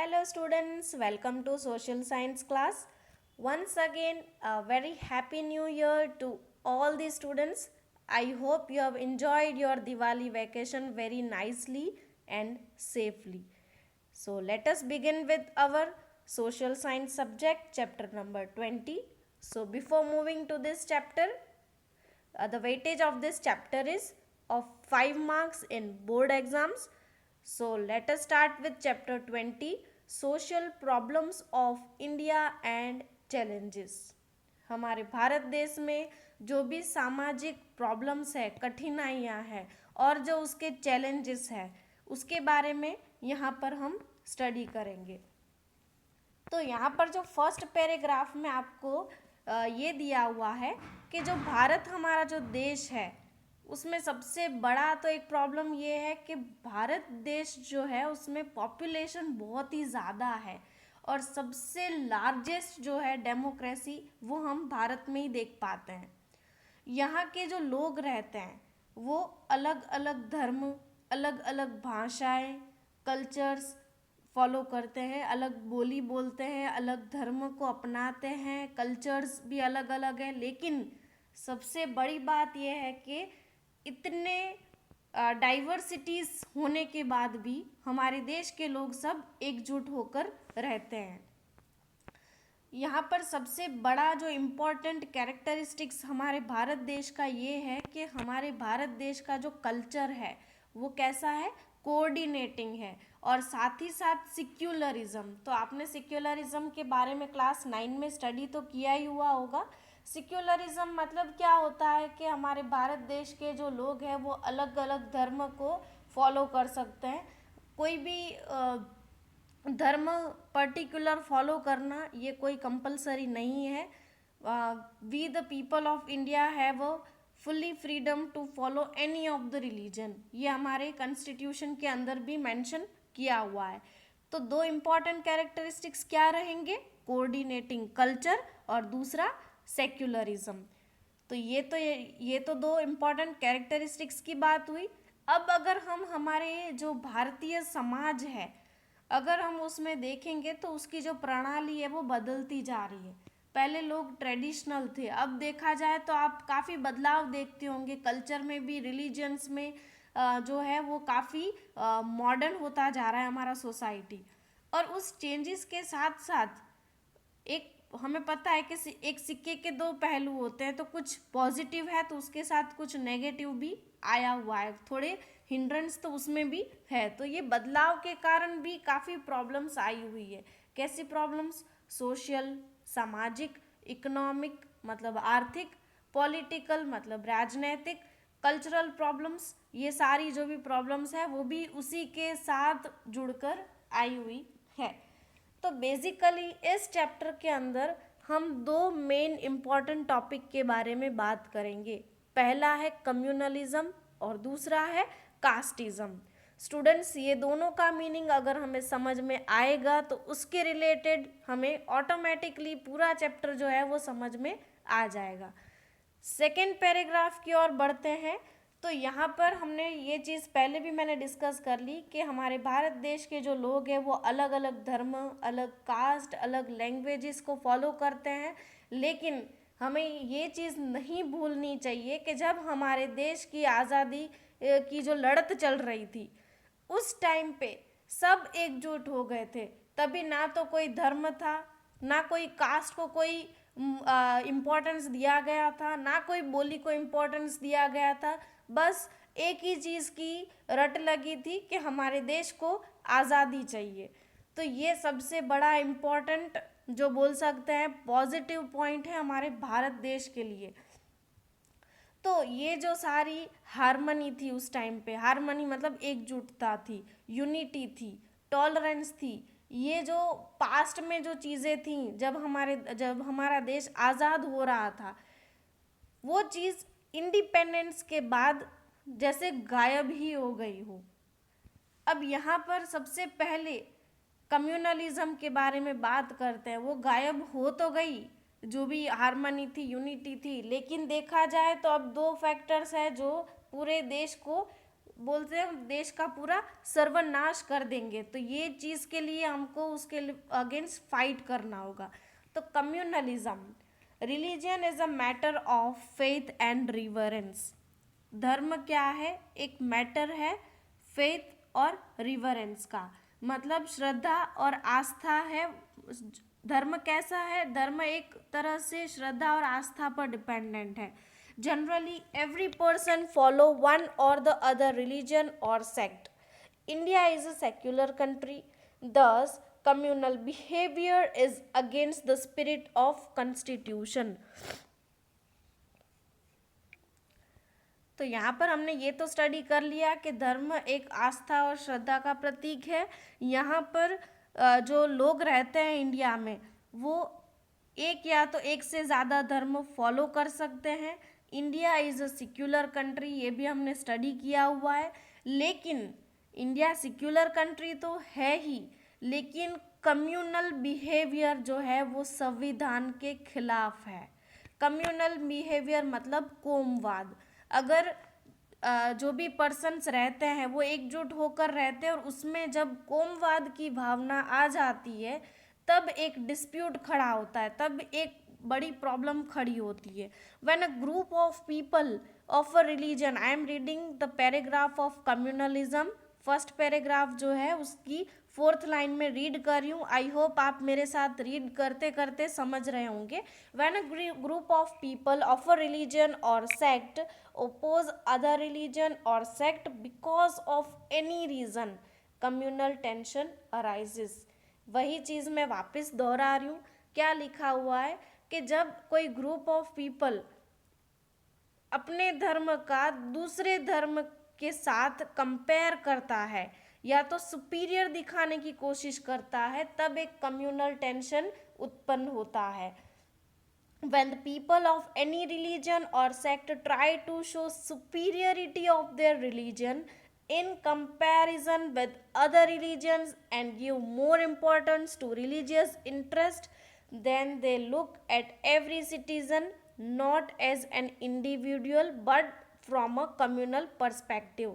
Hello students, welcome to social science class. Once again, a very happy new year to all the students. I hope you have enjoyed your Diwali vacation very nicely and safely. So let us begin with our social science subject chapter number 20. So before moving to this chapter, the weightage of this chapter is of 5 marks in board exams. So let us start with chapter 20, social problems of India and challenges. हमारे भारत देश में जो भी सामाजिक problems है, कठिनाइयाँ हैं और जो उसके चैलेंजेस है उसके बारे में यहाँ पर हम स्टडी करेंगे. तो यहाँ पर जो फर्स्ट पैराग्राफ में आपको ये दिया हुआ है कि जो भारत हमारा जो देश है उसमें सबसे बड़ा तो एक प्रॉब्लम ये है कि भारत देश जो है उसमें पॉपुलेशन बहुत ही ज़्यादा है और सबसे लार्जेस्ट जो है डेमोक्रेसी वो हम भारत में ही देख पाते हैं. यहाँ के जो लोग रहते हैं वो अलग अलग धर्म, अलग अलग भाषाएं, कल्चर्स फॉलो करते हैं, अलग बोली बोलते हैं, अलग धर्म को अपनाते हैं, कल्चर्स भी अलग अलग हैं. लेकिन सबसे बड़ी बात यह है कि इतने डाइवर्सिटीज़ होने के बाद भी हमारे देश के लोग सब एकजुट होकर रहते हैं. यहाँ पर सबसे बड़ा जो इम्पोर्टेंट कैरेक्टरिस्टिक्स हमारे भारत देश का ये है कि हमारे भारत देश का जो कल्चर है वो कैसा है, कोऑर्डिनेटिंग है और साथ ही साथ सिक्युलरिज्म. तो आपने सिक्युलरिज्म के बारे में क्लास 9 में स्टडी तो किया ही हुआ होगा. सिक्युलरिज्म मतलब क्या होता है कि हमारे भारत देश के जो लोग हैं वो अलग अलग धर्म को फॉलो कर सकते हैं. कोई भी धर्म पर्टिकुलर फॉलो करना ये कोई कंपलसरी नहीं है. We the people of India have a fully freedom to follow any of the religion. ये हमारे कॉन्स्टिट्यूशन के अंदर भी मेंशन किया हुआ है. तो दो इम्पॉर्टेंट कैरेक्टरिस्टिक्स क्या रहेंगे, कोऑर्डिनेटिंग कल्चर और दूसरा सेक्युलरिज्म. तो ये तो दो इम्पॉर्टेंट कैरेक्टरिस्टिक्स की बात हुई. अब अगर हम हमारे जो भारतीय समाज है अगर हम उसमें देखेंगे तो उसकी जो प्रणाली है वो बदलती जा रही है. पहले लोग ट्रेडिशनल थे, अब देखा जाए तो आप काफ़ी बदलाव देखते होंगे. कल्चर में भी, रिलीजन्स में जो है वो काफ़ी मॉडर्न होता जा रहा है हमारा सोसाइटी. और उस चेंजेस के साथ साथ एक हमें पता है कि एक सिक्के के दो पहलू होते हैं. तो कुछ पॉजिटिव है तो उसके साथ कुछ नेगेटिव भी आया हुआ है, थोड़े हिंड्रेंस तो उसमें भी है. तो ये बदलाव के कारण भी काफ़ी प्रॉब्लम्स आई हुई है. कैसी प्रॉब्लम्स, सोशल, सामाजिक, इकोनॉमिक मतलब आर्थिक, पॉलिटिकल मतलब राजनैतिक, कल्चरल प्रॉब्लम्स. ये सारी जो भी प्रॉब्लम्स है वो भी उसी के साथ जुड़कर आई हुई है. तो बेसिकली इस चैप्टर के अंदर हम दो मेन इम्पॉर्टेंट टॉपिक के बारे में बात करेंगे. पहला है कम्युनलिज्म और दूसरा है कास्टिज्म. स्टूडेंट्स ये दोनों का मीनिंग अगर हमें समझ में आएगा तो उसके रिलेटेड हमें ऑटोमेटिकली पूरा चैप्टर जो है वो समझ में आ जाएगा. सेकेंड पैराग्राफ की ओर बढ़ते हैं. तो यहाँ पर हमने ये चीज़ पहले भी मैंने डिस्कस कर ली कि हमारे भारत देश के जो लोग हैं वो अलग अलग धर्म, अलग कास्ट, अलग लैंग्वेजेस को फॉलो करते हैं. लेकिन हमें ये चीज़ नहीं भूलनी चाहिए कि जब हमारे देश की आज़ादी की जो लड़त चल रही थी उस टाइम पे सब एकजुट हो गए थे. तभी ना तो कोई धर्म था, ना कोई कास्ट को कोई इम्पोर्टेंस दिया गया था, ना कोई बोली को इम्पोर्टेंस दिया गया था. बस एक ही चीज़ की रट लगी थी कि हमारे देश को आज़ादी चाहिए. तो ये सबसे बड़ा इम्पोर्टेंट जो बोल सकते हैं पॉजिटिव पॉइंट है हमारे भारत देश के लिए. तो ये जो सारी हारमनी थी उस टाइम पे, हारमनी मतलब एकजुटता थी, यूनिटी थी, टॉलरेंस थी. ये जो पास्ट में जो चीज़ें थी जब हमारा देश आज़ाद हो रहा था वो चीज़ इंडिपेंडेंस के बाद जैसे गायब ही हो गई हो. अब यहाँ पर सबसे पहले कम्युनलिज्म के बारे में बात करते हैं. वो गायब हो तो गई, जो भी हारमनी थी, यूनिटी थी, लेकिन देखा जाए तो अब दो फैक्टर्स हैं जो पूरे देश को बोलते हैं देश का पूरा सर्वनाश कर देंगे, तो ये चीज़ के लिए हमको उसके अगेंस्ट फाइट करना होगा। तो communalism, religion is a matter of faith and reverence. धर्म क्या है? एक मैटर है फेथ और रिवरेंस का, मतलब श्रद्धा और आस्था है। धर्म कैसा है? धर्म एक तरह से श्रद्धा और आस्था पर डिपेंडेंट है। Generally every person follow one और द अदर रिलीजन और sect. India is a secular country, thus communal behavior is against the spirit of constitution। तो यहाँ पर हमने ये तो स्टडी कर लिया कि धर्म एक आस्था और श्रद्धा का प्रतीक है। यहाँ पर जो लोग रहते हैं इंडिया में, वो एक या तो एक से ज़्यादा धर्म फॉलो कर सकते हैं। India is a secular country, ये भी हमने स्टडी किया हुआ है। लेकिन इंडिया सिक्युलर कंट्री तो है ही, लेकिन कम्युनल बिहेवियर जो है वो संविधान के खिलाफ है। कम्युनल बिहेवियर मतलब कोमवाद। अगर जो भी पर्सन्स रहते हैं वो एकजुट होकर रहते हैं, और उसमें जब कोमवाद की भावना आ जाती है तब एक डिस्प्यूट खड़ा होता है, तब एक बड़ी प्रॉब्लम खड़ी होती है। When a group of people of a religion, I am reading the paragraph of communalism, first paragraph जो है उसकी 4th लाइन में रीड कर रही हूँ। आई होप आप मेरे साथ रीड करते करते समझ रहे होंगे। When a group of people of a religion और sect oppose other religion or sect because of any reason, communal tension arises। वही चीज़ मैं वापस दोहरा रही हूँ। क्या लिखा हुआ है कि जब कोई ग्रुप ऑफ पीपल अपने धर्म का दूसरे धर्म के साथ कंपेयर करता है या तो सुपीरियर दिखाने की कोशिश करता है, तब एक कम्युनल टेंशन उत्पन्न होता है। When the people of any religion or sect try to show superiority of their religion in comparison with other religions and give more importance to religious interest, then they look at every citizen not as an individual but from a communal perspective।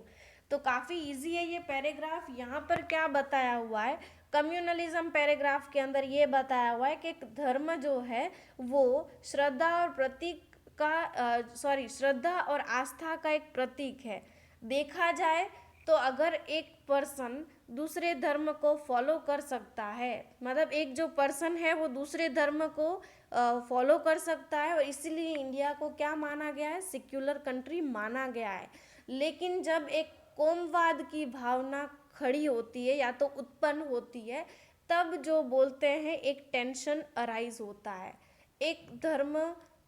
तो काफ़ी easy है ये paragraph. यहाँ पर क्या बताया हुआ है, कम्युनलिज्म पैराग्राफ के अंदर ये बताया हुआ है कि धर्म जो है वो श्रद्धा और प्रतीक का श्रद्धा और आस्था का एक प्रतीक है। देखा जाए तो अगर एक पर्सन दूसरे धर्म को फॉलो कर सकता है, मतलब एक जो पर्सन है वो दूसरे धर्म को फॉलो कर सकता है, और इसीलिए इंडिया को क्या माना गया है? सेक्युलर कंट्री माना गया है। लेकिन जब एक कोमवाद की भावना खड़ी होती है या तो उत्पन्न होती है, तब जो बोलते हैं एक टेंशन अराइज होता है। एक धर्म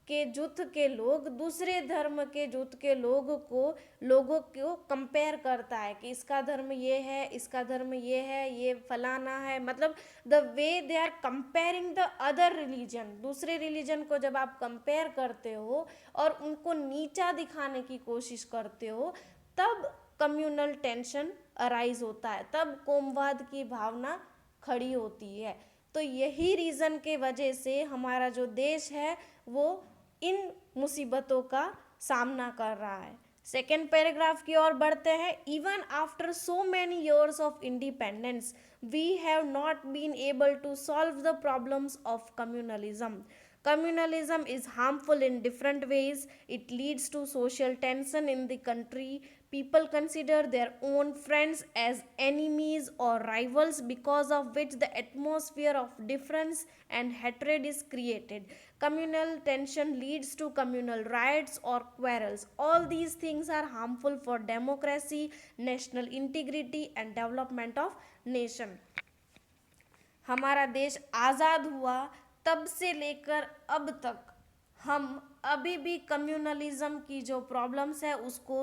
के जुट के लोग दूसरे धर्म के जुट के लोगों को कंपेयर करता है कि इसका धर्म ये है, इसका धर्म ये है, ये फलाना है, मतलब the way they are comparing the other religion. दूसरे रिलीजन को जब आप कंपेयर करते हो और उनको नीचा दिखाने की कोशिश करते हो, तब कम्युनल टेंशन अराइज होता है, तब कोमवाद की भावना खड़ी होती है। तो यही रीज़न के वजह से हमारा जो देश है वो इन मुसीबतों का सामना कर रहा है। सेकेंड पैराग्राफ की ओर बढ़ते हैं। Even after so many years of independence we have not been able to solve the problems of communalism. Communalism is harmful in different ways. It leads to social tension in the country. People consider their own friends as enemies or rivals, because of which the atmosphere of difference and hatred is created. Communal tension leads to communal riots or quarrels. All these things are harmful for democracy, national integrity and development of nation। हमारा देश आज़ाद हुआ तब से लेकर अब तक हम अभी भी कम्युनलिज्म की जो प्रॉब्लम्स है उसको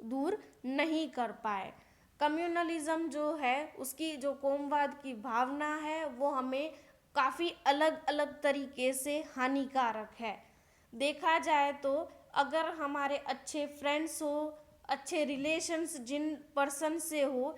दूर नहीं कर पाए। कम्युनलिज्म जो है उसकी जो कोमवाद की भावना है वो हमें काफ़ी अलग अलग तरीके से हानिकारक है। देखा जाए तो अगर हमारे अच्छे फ्रेंड्स हो, अच्छे रिलेशंस जिन पर्सन से हो,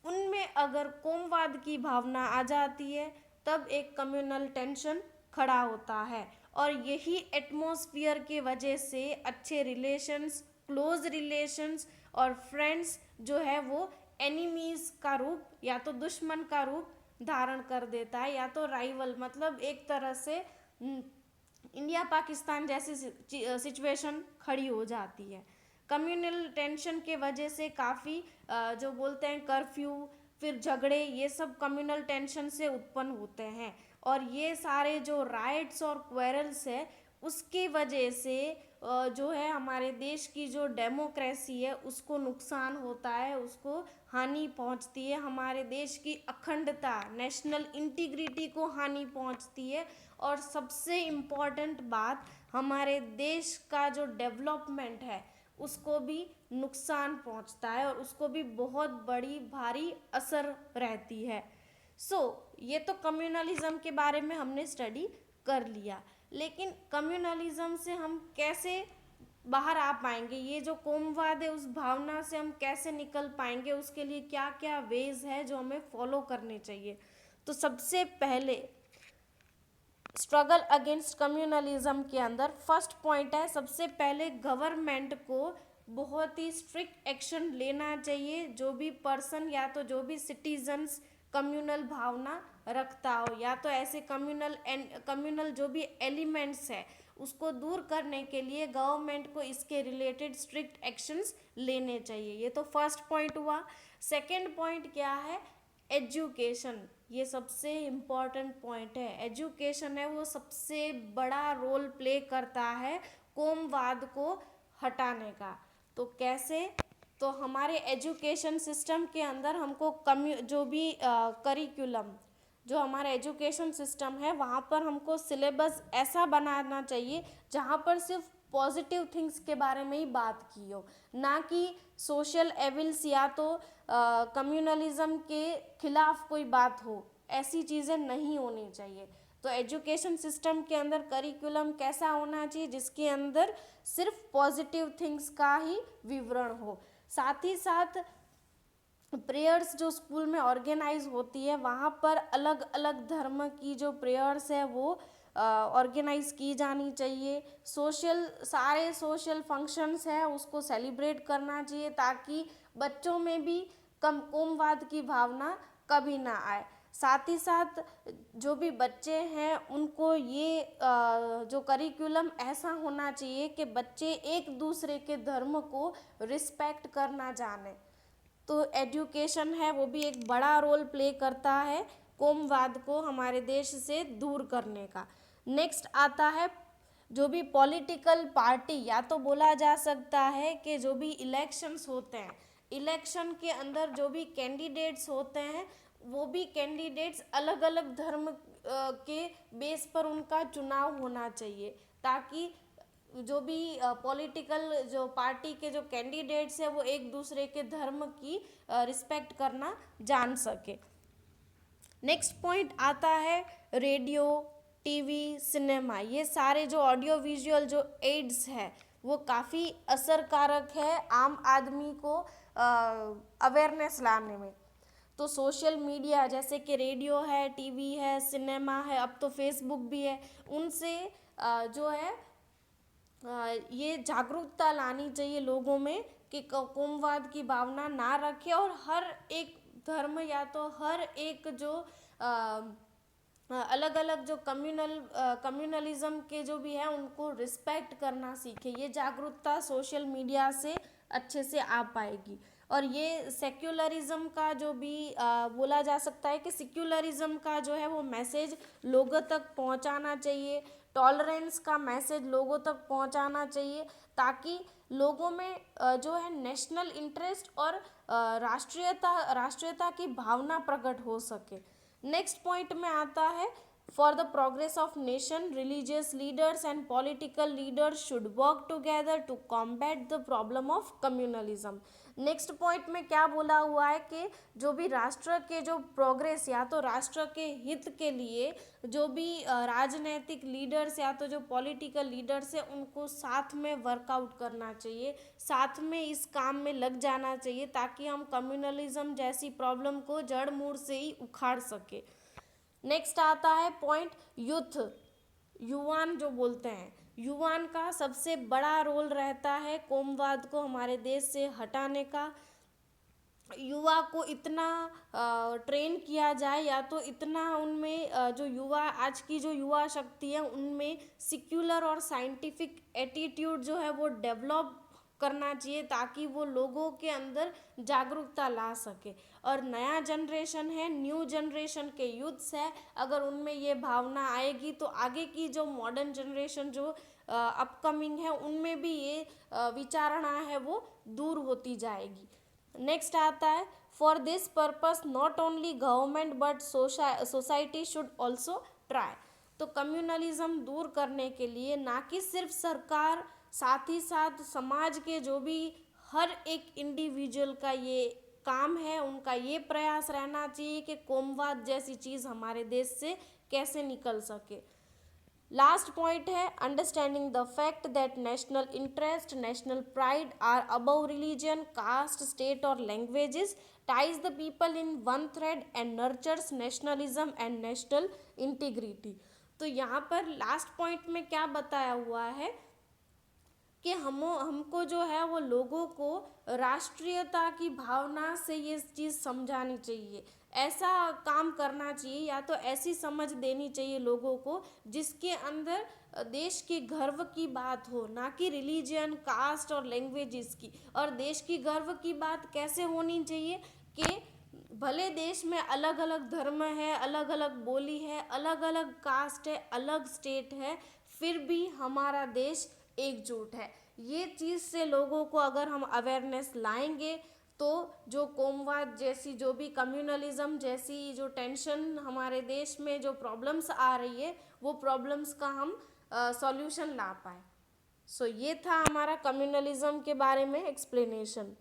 उनमें अगर कोमवाद की भावना आ जाती है तब एक कम्युनल टेंशन खड़ा होता है, और यही एटमॉस्फेयर के वजह से अच्छे रिलेशंस, क्लोज रिलेशंस और फ्रेंड्स जो है वो एनिमीज का रूप या तो दुश्मन का रूप धारण कर देता है, या तो राइवल, मतलब एक तरह से इंडिया पाकिस्तान जैसी सिचुएशन खड़ी हो जाती है। कम्युनल टेंशन के वजह से काफ़ी जो बोलते हैं कर्फ्यू, फिर झगड़े, ये सब कम्युनल टेंशन से उत्पन्न होते हैं। और ये सारे जो राइट्स और क्वेरल्स है उसकी वजह से जो है हमारे देश की जो डेमोक्रेसी है उसको नुकसान होता है, उसको हानि पहुंचती है, हमारे देश की अखंडता, नेशनल इंटीग्रिटी को हानि पहुंचती है। और सबसे इम्पॉर्टेंट बात, हमारे देश का जो डेवलपमेंट है उसको भी नुकसान पहुंचता है और उसको भी बहुत बड़ी भारी असर रहती है। ये तो कम्युनलिज्म के बारे में हमने स्टडी कर लिया, लेकिन कम्युनलिज्म से हम कैसे बाहर आ पाएंगे, ये जो कोमवाद है उस भावना से हम कैसे निकल पाएंगे, उसके लिए क्या क्या वेज है जो हमें फॉलो करने चाहिए। तो सबसे पहले स्ट्रगल अगेंस्ट कम्युनलिज्म के अंदर फर्स्ट पॉइंट है, सबसे पहले गवर्नमेंट को बहुत ही स्ट्रिक्ट एक्शन लेना चाहिए। जो भी पर्सन या तो जो भी सिटीजन्स कम्युनल भावना रखता हो, या तो ऐसे कम्युनल जो भी एलिमेंट्स है उसको दूर करने के लिए गवर्नमेंट को इसके रिलेटेड स्ट्रिक्ट एक्शंस लेने चाहिए। ये तो फर्स्ट पॉइंट हुआ। सेकंड पॉइंट क्या है? एजुकेशन। ये सबसे इम्पॉर्टेंट पॉइंट है। एजुकेशन है वो सबसे बड़ा रोल प्ले करता है कोमवाद को हटाने का। तो कैसे? तो हमारे एजुकेशन सिस्टम के अंदर हमको जो भी करिकुलम, जो हमारा एजुकेशन सिस्टम है वहाँ पर हमको सिलेबस ऐसा बनाना चाहिए जहाँ पर सिर्फ पॉजिटिव थिंग्स के बारे में ही बात की हो, ना कि सोशल एविल्स या तो कम्युनलिज्म के खिलाफ कोई बात हो। ऐसी चीज़ें नहीं होनी चाहिए। तो एजुकेशन सिस्टम के अंदर करिकुलम कैसा होना चाहिए? जिसके अंदर सिर्फ पॉजिटिव थिंग्स का ही विवरण हो। साथ ही साथ प्रेयर्स जो स्कूल में ऑर्गेनाइज होती है वहाँ पर अलग अलग धर्म की जो प्रेयर्स है वो ऑर्गेनाइज की जानी चाहिए। सारे सोशल फंक्शंस है उसको सेलिब्रेट करना चाहिए ताकि बच्चों में भी कोमवाद की भावना कभी ना आए। साथ ही साथ जो भी बच्चे हैं उनको ये जो करिकुलम ऐसा होना चाहिए कि बच्चे एक दूसरे के धर्म को रिस्पेक्ट करना जाने। तो एजुकेशन है वो भी एक बड़ा रोल प्ले करता है कोमवाद को हमारे देश से दूर करने का। नेक्स्ट आता है जो भी पॉलिटिकल पार्टी, या तो बोला जा सकता है कि जो भी इलेक्शंस होते हैं, इलेक्शन के अंदर जो भी कैंडिडेट्स होते हैं वो भी कैंडिडेट्स अलग अलग धर्म के बेस पर उनका चुनाव होना चाहिए, ताकि जो भी पॉलिटिकल जो पार्टी के जो कैंडिडेट्स हैं वो एक दूसरे के धर्म की रिस्पेक्ट करना जान सके। नेक्स्ट पॉइंट आता है रेडियो, टीवी, सिनेमा, ये सारे जो ऑडियो विजुअल जो एड्स है वो काफ़ी असरकारक है आम आदमी को अवेयरनेस लाने में। तो सोशल मीडिया जैसे कि रेडियो है, टीवी है, सिनेमा है, अब तो फेसबुक भी है, उनसे जो है ये जागरूकता लानी चाहिए लोगों में कि कोमवाद की भावना ना रखें और हर एक धर्म या तो हर एक जो अलग अलग जो कम्युनलिज्म के जो भी है उनको रिस्पेक्ट करना सीखे। ये जागरूकता सोशल मीडिया से अच्छे से आ पाएगी। और ये सेक्युलरिज्म का जो भी बोला जा सकता है कि सेक्युलरिज्म का जो है वो मैसेज लोगों तक पहुंचाना चाहिए, टॉलरेंस का मैसेज लोगों तक पहुंचाना चाहिए, ताकि लोगों में जो है नेशनल इंटरेस्ट और राष्ट्रीयता की भावना प्रकट हो सके। नेक्स्ट पॉइंट में आता है for the progress of nation, religious leaders and political leaders should work together to combat the problem of communalism. Next point में क्या बोला हुआ है कि जो भी राष्ट्र के जो प्रोग्रेस या तो राष्ट्र के हित के लिए जो भी राजनीतिक लीडर्स या तो जो पॉलिटिकल लीडर्स है उनको साथ में वर्कआउट करना चाहिए, साथ में इस काम में लग जाना चाहिए ताकि हम कम्युनलिज्म जैसी प्रॉब्लम को जड़ मूल से ही उखाड़ सके। नेक्स्ट आता है पॉइंट यूथ, युवान जो बोलते हैं, युवान का सबसे बड़ा रोल रहता है कोमवाद को हमारे देश से हटाने का। युवा को इतना ट्रेन किया जाए, या तो इतना उनमें जो युवा, आज की जो युवा शक्ति है उनमें सिक्युलर और साइंटिफिक एटीट्यूड जो है वो डेवलप करना चाहिए, ताकि वो लोगों के अंदर जागरूकता ला सके। और नया जनरेशन है, न्यू जनरेशन के यूथ्स है, अगर उनमें ये भावना आएगी तो आगे की जो मॉडर्न जनरेशन जो अपकमिंग है उनमें भी ये विचारणा है वो दूर होती जाएगी। नेक्स्ट आता है, for this purpose not only government but society should also try. तो कम्युनलिज्म दूर करने के लिए ना कि सिर्फ सरकार, साथ ही साथ समाज के जो भी हर एक इंडिविजुअल का ये काम है, उनका ये प्रयास रहना चाहिए कि कोमवाद जैसी चीज़ हमारे देश से कैसे निकल सके। लास्ट पॉइंट है, understanding the fact that national interest, national pride are above religion, caste, state और languages, ties the people in one thread and nurtures nationalism and national integrity। तो यहाँ पर लास्ट पॉइंट में क्या बताया हुआ है कि हमको जो है वो लोगों को राष्ट्रीयता की भावना से ये चीज़ समझानी चाहिए, ऐसा काम करना चाहिए, या तो ऐसी समझ देनी चाहिए लोगों को जिसके अंदर देश के गर्व की बात हो, ना कि रिलीजन, कास्ट और लैंग्वेजेस की। और देश की गर्व की बात कैसे होनी चाहिए कि भले देश में अलग अलग धर्म है, अलग अलग बोली है, अलग अलग कास्ट है, अलग स्टेट है, फिर भी हमारा देश एकजुट है। ये चीज़ से लोगों को अगर हम अवेयरनेस लाएंगे तो जो कोमवाद जैसी, जो भी कम्युनलिज्म जैसी जो टेंशन हमारे देश में जो प्रॉब्लम्स आ रही है, वो प्रॉब्लम्स का हम सॉल्यूशन ला पाए। सो ये था हमारा कम्युनलिज्म के बारे में एक्सप्लेनेशन।